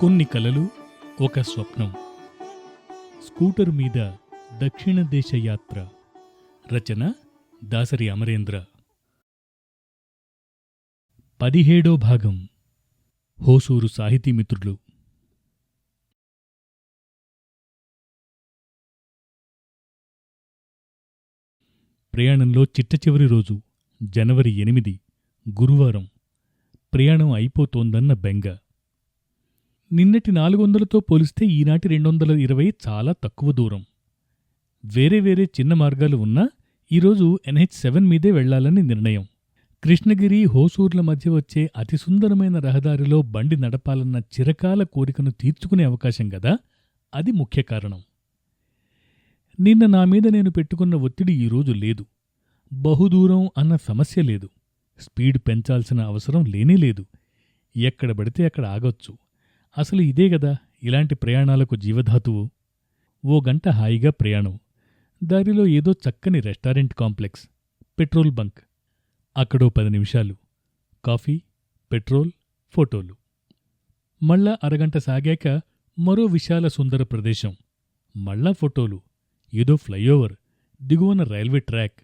కొన్ని కలలు ఒక స్వప్నం. స్కూటర్ మీద దక్షిణ దేశ యాత్ర. రచన దాసరి అమరేంద్ర. 17వ భాగం. హోసూరు సాహితీమిత్రులు. ప్రయాణంలో చిట్టచివరి రోజు జనవరి 8, గురువారం. ప్రయాణం అయిపోతోందన్న బెంగ. నిన్నటి 400తో పోలిస్తే ఈనాటి 220 చాలా తక్కువ దూరం. వేరే వేరే చిన్న మార్గాలు ఉన్నా ఈరోజు NH7 మీదే వెళ్లాలని నిర్ణయం. కృష్ణగిరి, హోసూర్ల మధ్య వచ్చే అతి సుందరమైన రహదారిలో బండి నడపాలన్న చిరకాల కోరికను తీర్చుకునే అవకాశం గదా, అది ముఖ్య కారణం. నిన్న నా మీద నేను పెట్టుకున్న ఒత్తిడి ఈరోజు లేదు. బహుదూరం అన్న సమస్య లేదు. స్పీడ్ పెంచాల్సిన అవసరం లేనేలేదు. ఎక్కడ పడితే అక్కడ ఆగొచ్చు. అసలు ఇదే గదా ఇలాంటి ప్రయాణాలకు జీవధాతువు. ఓ గంట హాయిగా ప్రయాణం. దారిలో ఏదో చక్కని రెస్టారెంట్ కాంప్లెక్స్, పెట్రోల్ బంక్. అక్కడో 10 నిమిషాలు కాఫీ, పెట్రోల్, ఫోటోలు. మళ్ళా అరగంట సాగాక మరో విశాల సుందర ప్రదేశం. మళ్ళా ఫోటోలు. ఏదో ఫ్లైఓవర్, దిగువన రైల్వే ట్రాక్.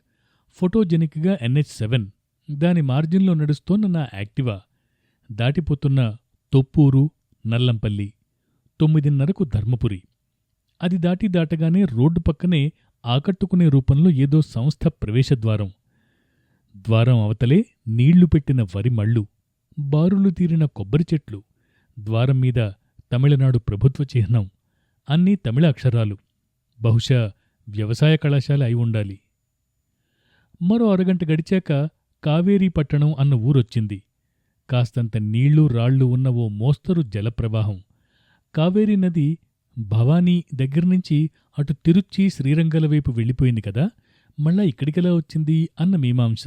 ఫోటోజెనిక్గా NH7, దాని మార్జిన్లో నడుస్తోన్న నా యాక్టివా. దాటిపోతున్న తొప్పూరు, నల్లంపల్లి. 9:30కు ధర్మపురి. అది దాటగానే రోడ్డు పక్కనే ఆకట్టుకునే రూపంలో ఏదో సంస్థ ప్రవేశద్వారం. ద్వారం అవతలే నీళ్లు పెట్టిన వరి మళ్ళు, బారులు తీరిన కొబ్బరి చెట్లు. ద్వారం మీద తమిళనాడు ప్రభుత్వ చిహ్నం. అన్నీ తమిళ అక్షరాలు. బహుశా వ్యవసాయ కళాశాల అయి ఉండాలి. మరో అరగంట గడిచాక కావేరీ పట్టణం అన్న ఊరొచ్చింది. కాస్తంత నీళ్లు రాళ్లు ఉన్న ఓ మోస్తరు జలప్రవాహం. కావేరీ నది భవానీ దగ్గర్నుంచి అటు తిరుచ్చి, శ్రీరంగల వైపు వెళ్ళిపోయింది కదా, మళ్ళా ఇక్కడికెలా వచ్చింది అన్న మీమాంస.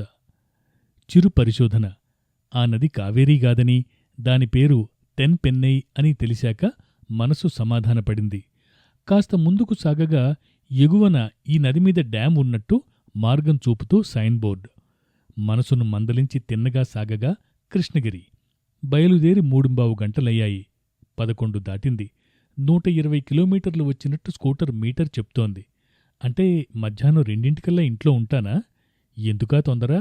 చిరు పరిశోధన. ఆ నది కావేరీగాదని, దాని పేరు తెన్పెన్నై అని తెలిశాక మనసు సమాధానపడింది. కాస్త ముందుకు సాగగా ఎగువన ఈ నదిమీద డ్యాం ఉన్నట్టు మార్గం చూపుతూ సైన్బోర్డ్. మనసును మందలించి తిన్నగా సాగగా కృష్ణగిరి. బయలుదేరి 3:15 గంటలయ్యాయి. 11 దాటింది. 120 కిలోమీటర్లు వచ్చినట్టు స్కూటర్ మీటర్ చెప్తోంది. అంటే మధ్యాహ్నం 2 ఇంట్లో ఉంటానా? ఎందుకా తొందర?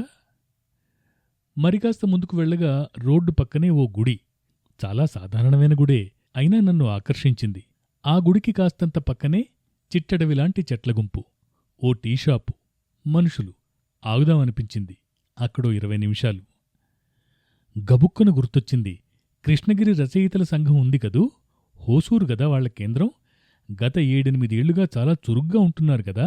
మరికాస్త ముందుకు వెళ్ళగా రోడ్డు పక్కనే ఓ గుడి. చాలా సాధారణమైన గుడే, అయినా నన్ను ఆకర్షించింది. ఆ గుడికి కాస్తంత పక్కనే చిట్టడవిలాంటి చెట్ల గుంపు. ఓ టీషాపు, మనుషులు. ఆగుదామనిపించింది. అక్కడో 20 నిమిషాలు. గబుక్కున గుర్తొచ్చింది. కృష్ణగిరి రచయితల సంఘం ఉంది కదూ, హోసూరు గదా వాళ్ల కేంద్రం. గత 7-8 ఏళ్లుగా చాలా చురుగ్గా ఉంటున్నారు కదా.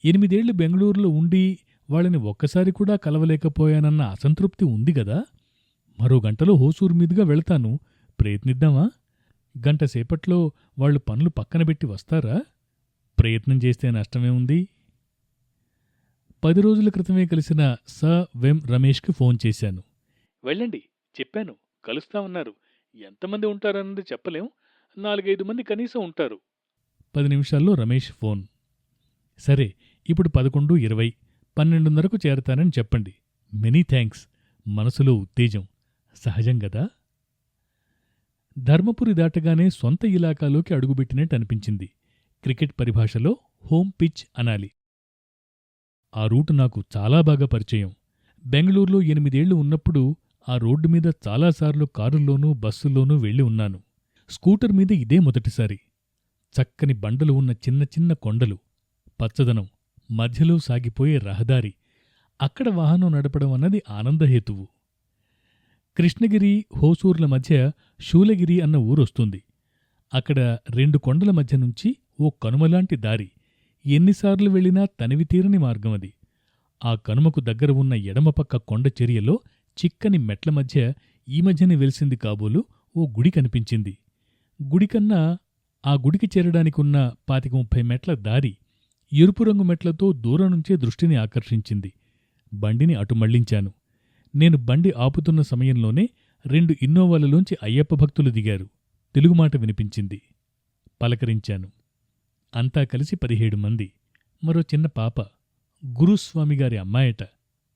8 ఏళ్లు బెంగళూరులో ఉండి వాళ్ళని ఒక్కసారి కూడా కలవలేకపోయానన్న అసంతృప్తి ఉంది గదా. మరో గంటలో హోసూరు మీదుగా వెళతాను. ప్రయత్నిద్దామా? గంట సేపట్లో వాళ్లు పనులు పక్కనబెట్టి వస్తారా? ప్రయత్నం చేస్తే నష్టమే ఉంది. 10 రోజుల క్రితమే కలిసిన వెం రమేష్కి ఫోన్ చేశాను. వెళ్ళండి చెప్పాను, కలుస్తామన్నారు. ఎంతమంది ఉంటారన్నది చెప్పలేం. 4-5 మంది కనీసం ఉంటారు. 10 నిమిషాల్లో రమేష్ ఫోన్. సరే, ఇప్పుడు 11:20, 12:30కు చేరతానని చెప్పండి. Many thanks. మనసులో ఉత్తేజం. సహజం గదా. ధర్మపురి దాటగానే సొంత ఇలాకాలోకి అడుగుబెట్టినట్టు అనిపించింది. క్రికెట్ పరిభాషలో హోమ్ పిచ్ అనాలి. ఆ రూటు నాకు చాలా బాగా పరిచయం. బెంగళూరులో 8 ఏళ్లు ఉన్నప్పుడు ఆ రోడ్డు మీద చాలాసార్లు కారుల్లోనూ, బస్సుల్లోనూ వెళ్ళి ఉన్నాను. స్కూటర్ మీద ఇదే మొదటిసారి. చక్కని బండలు ఉన్న చిన్న చిన్న కొండలు, పచ్చదనం, మధ్యలో సాగిపోయే రహదారి. అక్కడ వాహనం నడపడం అన్నది ఆనందహేతువు. కృష్ణగిరి, హోసూర్ల మధ్య శూలగిరి అన్న ఊరొస్తుంది. అక్కడ 2 కొండల మధ్య నుంచి ఓ కనుమలాంటి దారి. ఎన్నిసార్లు వెళ్ళినా తనివితీరని మార్గమది. ఆ కనుమకు దగ్గర ఉన్న ఎడమపక్క కొండ చర్యలో చిక్కని మెట్ల మధ్య ఈ మధ్యనే వెలిసింది కాబోలు ఓ గుడి కనిపించింది. గుడికన్నా ఆ గుడికి చేరడానికున్న 25-30 మెట్ల దారి ఎరుపు రంగు మెట్లతో దూరం నుంచే దృష్టిని ఆకర్షించింది. బండిని అటు మళ్లించాను. నేను బండి ఆపుతున్న సమయంలోనే 2 ఇన్నోవాలలోంచి అయ్యప్ప భక్తులు దిగారు. తెలుగుమాట వినిపించింది. పలకరించాను. అంతా కలిసి 17 మంది. మరో చిన్న పాప, గురుస్వామిగారి అమ్మాయట,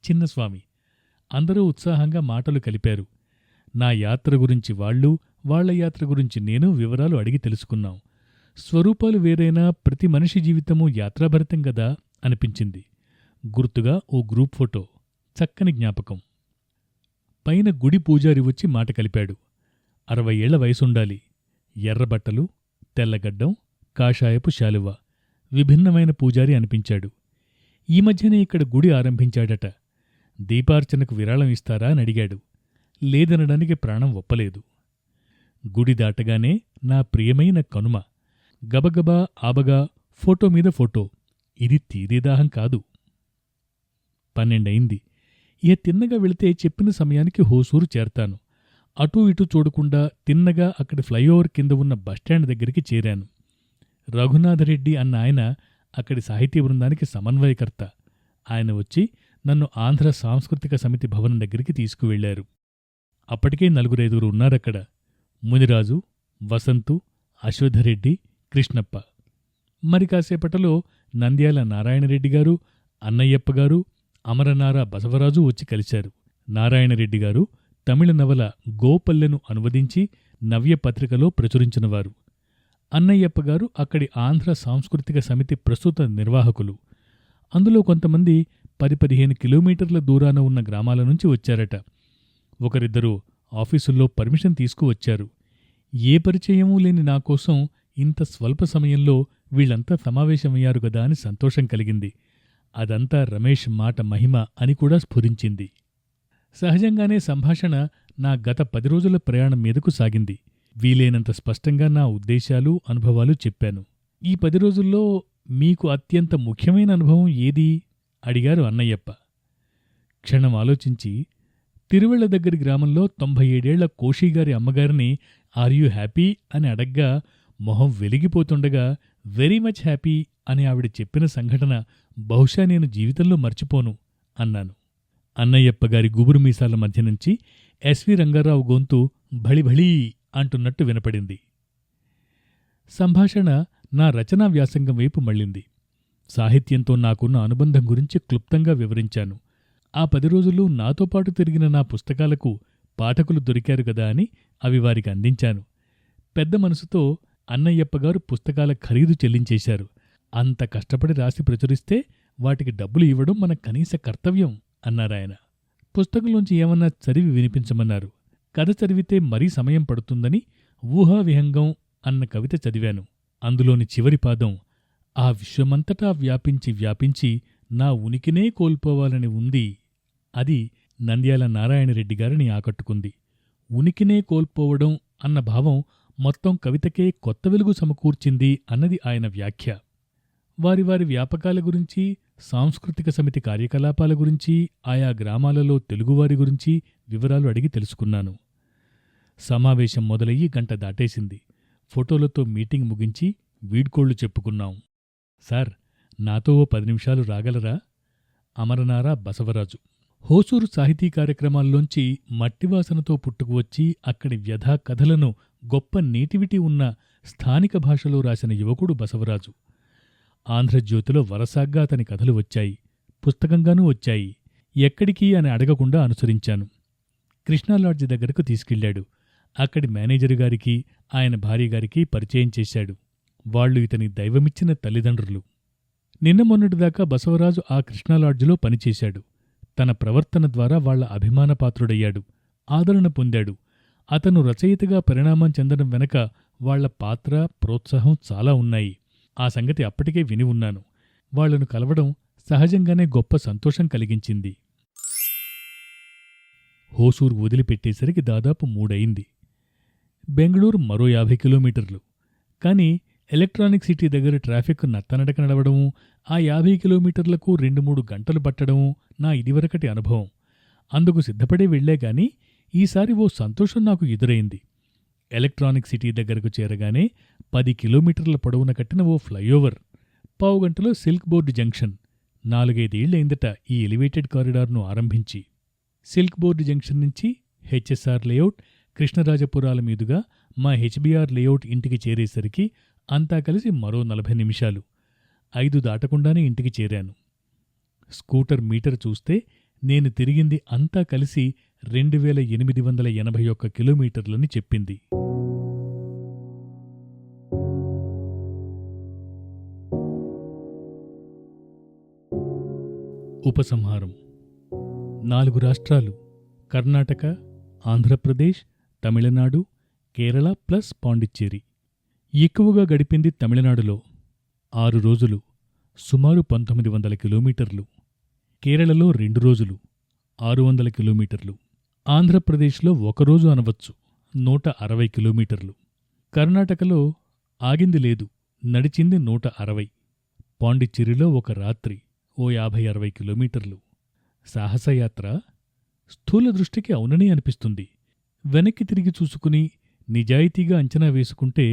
చిన్నస్వామి. అందరూ ఉత్సాహంగా మాటలు కలిపారు. నా యాత్ర గురించి వాళ్ళు, వాళ్ల యాత్ర గురించి నేను వివరాలు అడిగి తెలుసుకున్నాం. స్వరూపాలు వేరైనా ప్రతి మనిషి జీవితమూ యాత్రాభరితం గదా అనిపించింది. గుర్తుగా ఓ గ్రూప్ ఫోటో, చక్కని జ్ఞాపకం. పైన గుడి పూజారి వచ్చి మాట కలిపాడు. 60 ఏళ్ల వయసుండాలి. ఎర్రబట్టలు, తెల్లగడ్డం, కాషాయపు శాలువ. విభిన్నమైన పూజారి అనిపించాడు. ఈ మధ్యనే ఇక్కడ గుడి ఆరంభించాడట. దీపార్చనకు విరాళం ఇస్తారా అని అడిగాడు. లేదనడానికి ప్రాణం ఒప్పలేదు. గుడి దాటగానే నా ప్రియమైన కనుమ. గబగబా ఆబగా ఫోటో మీద ఫోటో. ఇది తీరేదాహం కాదు. 12 అయింది. ఇహ తిన్నగా వెళితే చెప్పిన సమయానికి హోసూరు చేరతాను. అటూ ఇటూ చూడకుండా తిన్నగా అక్కడి ఫ్లైఓవర్ కింద ఉన్న బస్టాండ్ దగ్గరికి చేరాను. రఘునాథరెడ్డి అన్న ఆయన అక్కడి సాహితీ బృందానికి సమన్వయకర్త. ఆయన వచ్చి నన్ను ఆంధ్ర సాంస్కృతిక సమితి భవనం దగ్గరికి తీసుకువెళ్లారు. అప్పటికే 4-5 ఉన్నారక్కడ. మునిరాజు, వసంతు, అశ్వథరెడ్డి, కృష్ణప్ప. మరి కాసేపటలో నంద్యాల నారాయణరెడ్డిగారు, అన్నయ్యప్పగారు, అమరనార బసవరాజు వచ్చి కలిశారు. నారాయణరెడ్డిగారు తమిళ నవల గోపల్లెను అనువదించి నవ్యపత్రికలో ప్రచురించినవారు. అన్నయ్యప్పగారు అక్కడి ఆంధ్ర సాంస్కృతిక సమితి ప్రస్తుత నిర్వాహకులు. అందులో కొంతమంది 10-15 కిలోమీటర్ల దూరాన ఉన్న గ్రామాల నుంచి వచ్చారట. ఒకరిద్దరు ఆఫీసుల్లో పర్మిషన్ తీసుకువచ్చారు. ఏ పరిచయమూ లేని నాకోసం ఇంత స్వల్ప సమయంలో వీళ్లంతా సమావేశమయ్యారు గదా అని సంతోషం కలిగింది. అదంతా రమేష్ మాట మహిమ అని కూడా స్ఫురించింది. సహజంగానే సంభాషణ నా గత 10 రోజుల ప్రయాణం మీదకు సాగింది. వీలైనంత స్పష్టంగా నా ఉద్దేశాలు, అనుభవాలు చెప్పాను. ఈ 10 రోజుల్లో మీకు అత్యంత ముఖ్యమైన అనుభవం ఏది అడిగారు అన్నయ్యప్ప. క్షణం ఆలోచించి, తిరువెళ్ల దగ్గరి గ్రామంలో 97 ఏళ్ల కోషీగారి అమ్మగారిని ఆర్ యూ హ్యాపీ అని అడగ్గా మొహం వెలిగిపోతుండగా వెరీ మచ్ హ్యాపీ అని ఆవిడ చెప్పిన సంఘటన బహుశా నేను జీవితంలో మర్చిపోను అన్నాను. అన్నయ్యప్పగారి గుబురు మీసాల మధ్య నుంచి ఎస్వి రంగారావు గొంతు భళిభళీ అంటున్నట్టు వినపడింది. సంభాషణ నా రచనా వ్యాసంగం వైపు మళ్ళింది. సాహిత్యంతో నాకున్న అనుబంధం గురించి క్లుప్తంగా వివరించాను. ఆ 10 రోజులు నాతో పాటు తిరిగిన నా పుస్తకాలకు పాఠకులు దొరికారు గదా అని అవి వారికి అందించాను. పెద్ద మనసుతో అన్నయ్యప్పగారు పుస్తకాల ఖరీదు చెల్లించేశారు. అంత కష్టపడి రాసి ప్రచురిస్తే వాటికి డబ్బులు ఇవ్వడం మన కనీస కర్తవ్యం అన్నారాయన. పుస్తకంలోంచి ఏమన్నా చదివి వినిపించమన్నారు. కథ చదివితే మరీ సమయం పడుతుందని ఊహావిహంగం అన్న కవిత చదివాను. అందులోని చివరి పాదం ఆ విశ్వమంతటా వ్యాపించి వ్యాపించి నా ఉనికినే కోల్పోవాలని ఉంది. అది నంద్యాల నారాయణరెడ్డిగారిని ఆకట్టుకుంది. ఉనికినే కోల్పోవడం అన్న భావం మొత్తం కవితకే కొత్త వెలుగు సమకూర్చింది అన్నది ఆయన వ్యాఖ్య. వారి వారి వ్యాపకాల గురించి, సాంస్కృతిక సమితి కార్యకలాపాల గురించి, ఆయా గ్రామాలలో తెలుగువారి గురించి వివరాలు అడిగి తెలుసుకున్నాను. సమావేశం మొదలయ్యి 1 గంట దాటేసింది. ఫోటోలతో మీటింగ్ ముగించి వీడ్కోళ్లు చెప్పుకున్నాం. సార్, నాతో ఓ 10 నిమిషాలు రాగలరా? అమరనార బసవరాజు. హోసూరు సాహితీ కార్యక్రమాల్లోంచి మట్టివాసనతో పుట్టుకువచ్చి అక్కడి వ్యధా కథలను గొప్ప నేటివిటీ ఉన్న స్థానిక భాషలో రాసిన యువకుడు బసవరాజు. ఆంధ్రజ్యోతిలో వరసాగ్గా అతని కథలు వచ్చాయి, పుస్తకంగానూ వచ్చాయి. ఎక్కడికి అని అడగకుండా అనుసరించాను. కృష్ణాలాడ్జి దగ్గరకు తీసుకెళ్లాడు. అక్కడి మేనేజరు గారికి, ఆయన భార్యగారికి పరిచయం చేశాడు. వాళ్లు ఇతని దైవమిచ్చిన తల్లిదండ్రులు. నిన్న మొన్నటిదాకా బసవరాజు ఆ కృష్ణాలాడ్జిలో పనిచేశాడు. తన ప్రవర్తన ద్వారా వాళ్ల అభిమానపాత్రుడయ్యాడు, ఆదరణ పొందాడు. అతను రచయితగా పరిణామం చెందడం వెనక వాళ్ల పాత్ర, ప్రోత్సాహం చాలా ఉన్నాయి. ఆ సంగతి అప్పటికే విని ఉన్నాను. వాళ్లను కలవడం సహజంగానే గొప్ప సంతోషం కలిగించింది. హోసూరు వదిలిపెట్టేసరికి దాదాపు 3 అయింది. బెంగళూరు మరో 50 కిలోమీటర్లు. కాని ఎలక్ట్రానిక్ సిటీ దగ్గర ట్రాఫిక్ నత్తనడక నడవడమూ, ఆ 50 కిలోమీటర్లకు 2-3 గంటలు పట్టడమూ నా ఇదివరకటి అనుభవం. అందుకు సిద్ధపడే వెళ్లేగాని ఈసారి ఓ సంతోషం నాకు ఎదురైంది. ఎలక్ట్రానిక్ సిటీ దగ్గరకు చేరగానే 10 కిలోమీటర్ల పొడవున కట్టిన ఓ ఫ్లైఓవర్, 15 గంటలో సిల్క్ బోర్డు జంక్షన్. 4-5 ఏళ్లయిందట ఈ ఎలివేటెడ్ కారిడార్ను ఆరంభించి. సిల్క్ బోర్డు జంక్షన్ నుంచి హెచ్ఎస్ఆర్ లేఅవుట్, కృష్ణరాజపురాల మీదుగా మా హెచ్బిఆర్ లేఅవుట్ ఇంటికి చేరేసరికి అంతా కలిసి మరో 40 నిమిషాలు. 5 దాటకుండానే ఇంటికి చేరాను. స్కూటర్ మీటర్ చూస్తే నేను తిరిగింది అంతా కలిసి 2881 కిలోమీటర్లని చెప్పింది. ఉపసంహారం: 4 రాష్ట్రాలు కర్ణాటక, ఆంధ్రప్రదేశ్, తమిళనాడు, కేరళ ప్లస్ పాండిచ్చేరి. ఎక్కువగా గడిపింది తమిళనాడులో 6 రోజులు, సుమారు 1900 కిలోమీటర్లు. కేరళలో 2 రోజులు, 600 కిలోమీటర్లు. ఆంధ్రప్రదేశ్లో 1 రోజు అనవచ్చు, 160 కిలోమీటర్లు. కర్ణాటకలో ఆగింది లేదు, నడిచింది 160. పాండిచ్చేరిలో 1 రాత్రి, ఓ 50-60 కిలోమీటర్లు. సాహసయాత్ర? స్థూల దృష్టికి అవుననే అనిపిస్తుంది. వెనక్కి తిరిగి చూసుకుని నిజాయితీగా అంచనా వేసుకుంటే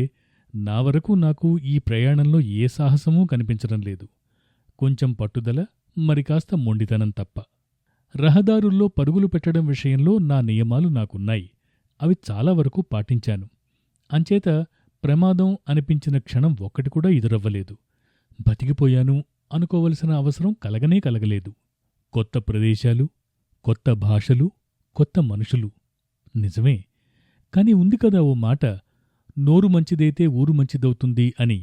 నా వరకు నాకు ఈ ప్రయాణంలో ఏ సాహసమూ కనిపించడం లేదు. కొంచెం పట్టుదల, మరి కాస్త మొండితనం తప్ప. రహదారుల్లో పరుగులు పెట్టడం విషయంలో నా నియమాలు నాకున్నాయి. అవి చాలా వరకు పాటించాను. అంచేత ప్రమాదం అనిపించిన క్షణం ఒక్కటి కూడా ఎదురవ్వలేదు. బతికిపోయాను అనుకోవలసిన అవసరం కలగనే కలగలేదు. కొత్త ప్రదేశాలు, కొత్త భాషలు, కొత్త మనుషులు. నిజమే, కాని ఉంది కదా ఓ మాట, నోరు మంచిదైతే ఊరు మంచిదవుతుంది అని.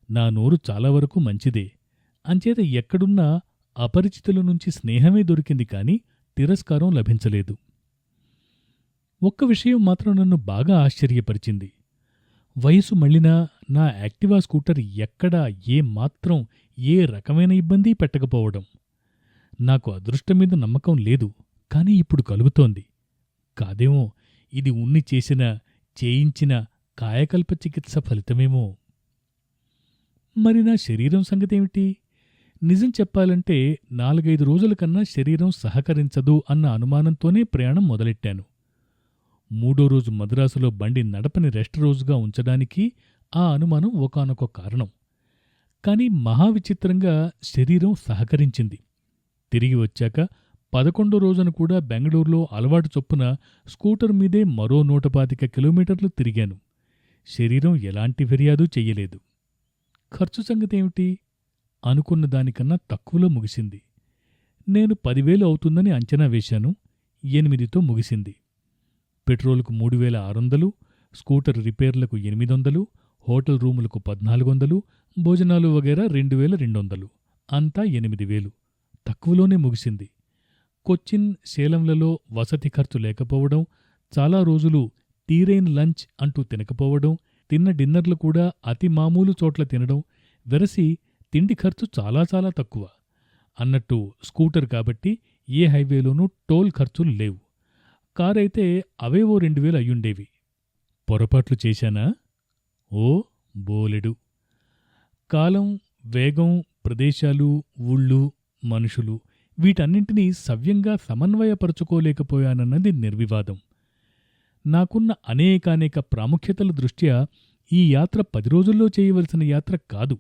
నా నోరు చాలా వరకు మంచిదే. అంచేత ఎక్కడున్నా అపరిచితుల నుంచి స్నేహమే దొరికింది కాని తిరస్కారం లభించలేదు. ఒక్క విషయం మాత్రం నన్ను బాగా ఆశ్చర్యపరిచింది. వయసు మళ్ళినా నా యాక్టివా స్కూటర్ ఎక్కడా ఏమాత్రం ఏ రకమైన ఇబ్బంది పెట్టకపోవడం. నాకు అదృష్టం మీద నమ్మకం లేదు, కాని ఇప్పుడు కలుగుతోంది. కాదేమో ఇది ఉన్ని చేసిన, చేయించిన కాయకల్ప చికిత్స ఫలితమేమో. మరి నా శరీరం సంగతేమిటి? నిజం చెప్పాలంటే 4-5 రోజుల కన్నా శరీరం సహకరించదు అన్న అనుమానంతోనే ప్రయాణం మొదలెట్టాను. 3వ రోజు మద్రాసులో బండి నడపని రెస్ట్ రోజుగా ఉంచడానికి ఆ అనుమానం ఒకానొక కారణం. కాని మహావిచిత్రంగా శరీరం సహకరించింది. తిరిగి వచ్చాక 11వ రోజున కూడా బెంగళూరులో అలవాటు చొప్పున స్కూటర్ మీదే మరో 125 కిలోమీటర్లు తిరిగాను. శరీరం ఎలాంటి ఫిర్యాదు చెయ్యలేదు. ఖర్చు సంగతేమిటి? అనుకున్న దానికన్నా తక్కువలో ముగిసింది. నేను 10,000 అవుతుందని అంచనా వేశాను. 8తో ముగిసింది. పెట్రోలుకు 3,600, స్కూటర్ రిపేర్లకు 800, హోటల్ రూములకు 1,400, భోజనాలు వగైరా 2,200. అంతా 8,000. తక్కువలోనే ముగిసింది. కొచ్చిన్, సేలంలలో వసతి ఖర్చు లేకపోవడం, చాలా రోజులు తీరైన లంచ్ అంటూ తినకపోవడం, తిన్న డిన్నర్లు కూడా అతి మామూలు చోట్ల తినడం, వెరసి తిండి ఖర్చు చాలా చాలా తక్కువ. అన్నట్టు స్కూటర్ కాబట్టి ఏ హైవేలోనూ టోల్ ఖర్చులు లేవు. కారైతే అవేవో 2,000 అయ్యుండేవి. పొరపాట్లు చేశానా? ఓ బోలెడు. కాలం, వేగం, ప్రదేశాలు, ఊళ్ళు, మనుషులు వీటన్నింటినీ సవ్యంగా సమన్వయపరుచుకోలేకపోయానన్నది నిర్వివాదం. నాకున్న అనేకానేక ప్రాముఖ్యతల దృష్ట్యా ఈ యాత్ర 10 రోజుల్లో చేయవలసిన యాత్ర కాదు.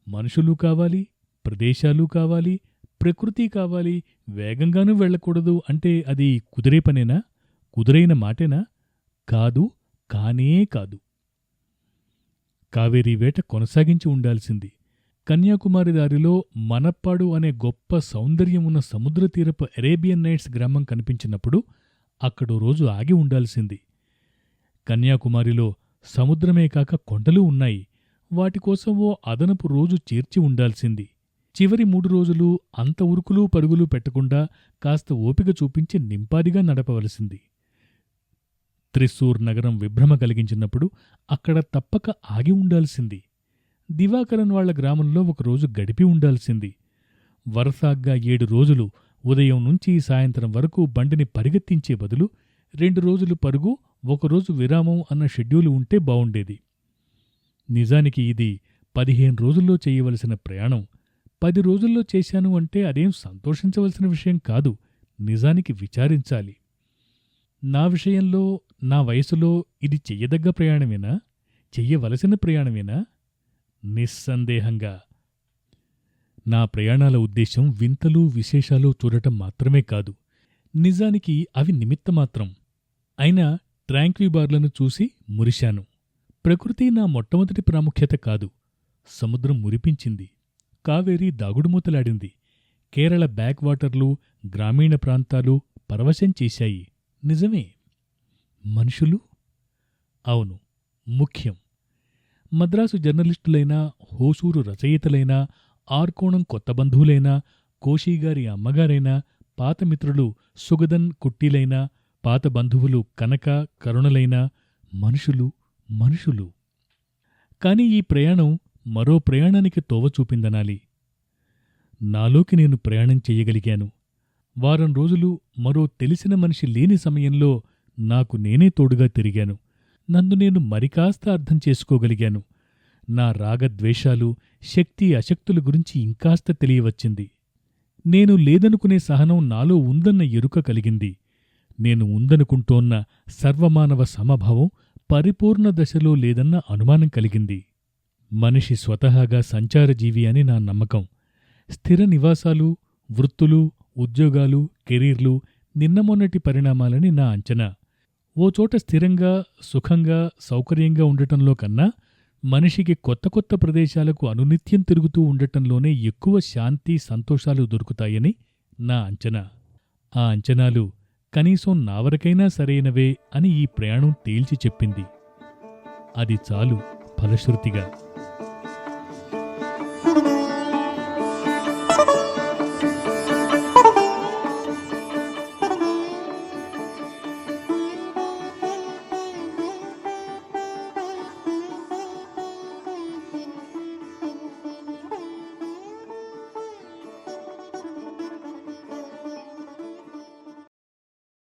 మనుషులు కావాలి, ప్రదేశాలు కావాలి, ప్రకృతి కావాలి. వేగంగానూ వెళ్లకూడదు అంటే అది కుదిరే పనేనా? కుదురైన మాటేనా? కాదు, కానే కాదు. కావేరీ వేట కొనసాగించి ఉండాల్సింది. కన్యాకుమారి దారిలో మనప్పాడు అనే గొప్ప సౌందర్యమున్న సముద్రతీరపు అరేబియన్ నైట్స్ గ్రామం కనిపించినప్పుడు అక్కడో రోజు ఆగి ఉండాల్సింది. కన్యాకుమారిలో సముద్రమే కాక కొండలూ ఉన్నాయి. వాటికోసం ఓ అదనపు రోజు చేర్చి ఉండాల్సింది. చివరి 3 రోజులు అంత ఉరుకులు పరుగులు పెట్టకుండా కాస్త ఓపిక చూపించి నింపాదిగా నడపవలసింది. త్రిస్సూర్ నగరం విభ్రమ కలిగించినప్పుడు అక్కడ తప్పక ఆగి ఉండాల్సింది. దివాకరన్ వాళ్ల గ్రామంలో ఒకరోజు గడిపి ఉండాల్సింది. వరసాగ్గా 7 రోజులు ఉదయం నుంచి సాయంత్రం వరకు బండిని పరిగెత్తించే బదులు 2 రోజులు పరుగు, 1 రోజు విరామం అన్న షెడ్యూలు ఉంటే బావుండేది. నిజానికి ఇది 15 రోజుల్లో చేయవలసిన ప్రయాణం. 10 రోజుల్లో చేశాను అంటే అదేం సంతోషించవలసిన విషయం కాదు, నిజానికి విచారించాలి. నా విషయంలో, నా వయసులో ఇది చెయ్యదగ్గ ప్రయాణమేనా? చెయ్యవలసిన ప్రయాణమేనా? నిస్సందేహంగా. నా ప్రయాణాల ఉద్దేశం వింతలు, విశేషాలు చూడటం మాత్రమే కాదు. నిజానికి అవి నిమిత్తమాత్రం. అయినా ట్రాంక్వీబార్లను చూసి మురిశాను. ప్రకృతి నా మొట్టమొదటి ప్రాముఖ్యత కాదు. సముద్రం మురిపించింది. కావేరీ దాగుడుమూతలాడింది. కేరళ బ్యాక్ వాటర్లు, గ్రామీణ ప్రాంతాలు, పరవశం చేశాయి. నిజమే. మనుషులు? అవును, ముఖ్యం. మద్రాసు జర్నలిస్టులైనా, హోసూరు రచయితలైనా, ఆర్కోణం కొత్త బంధువులైనా, కోశీగారి అమ్మగారైనా, పాత మిత్రులు సుగదన్ కుట్టీలైనా, పాత బంధువులు కనక కరుణలైనా మనుషులు, మనుషులు. కాని ఈ ప్రయాణం మరో ప్రయాణానికి తోవచూపిందనాలి. నాలోకి నేను ప్రయాణం చెయ్యగలిగాను. వారం రోజులు మరో తెలిసిన మనిషి లేని సమయంలో నాకు నేనే తోడుగా తిరిగాను. నన్ను నేను మరికాస్త అర్థం చేసుకోగలిగాను. నా రాగద్వేషాలు, శక్తి అశక్తుల గురించి ఇంకాస్త తెలియవచ్చింది. నేను లేదనుకునే సహనం నాలో ఉందన్న ఎరుక కలిగింది. నేను ఉందనుకుంటోన్న సర్వమానవ సమభావం పరిపూర్ణ దశలో లేదన్న అనుమానం కలిగింది. మనిషి స్వతహాగా సంచారజీవి అని నా నమ్మకం. స్థిర నివాసాలు, వృత్తులు, ఉద్యోగాలు, కెరీర్లు నిన్నమొన్నటి పరిణామాలని నా అంచనా. ఓ చోట స్థిరంగా, సుఖంగా, సౌకర్యంగా ఉండటంలో కన్నా మనిషికి కొత్త కొత్త ప్రదేశాలకు అనునిత్యం తిరుగుతూ ఉండటంలోనే ఎక్కువ శాంతి, సంతోషాలు దొరుకుతాయని నా అంచనా. ఆ అంచనాలు కనీసం నావరకైనా సరైనవే అని ఈ ప్రయాణం తేల్చి చెప్పింది. అది చాలు ఫలశ్రుతిగా.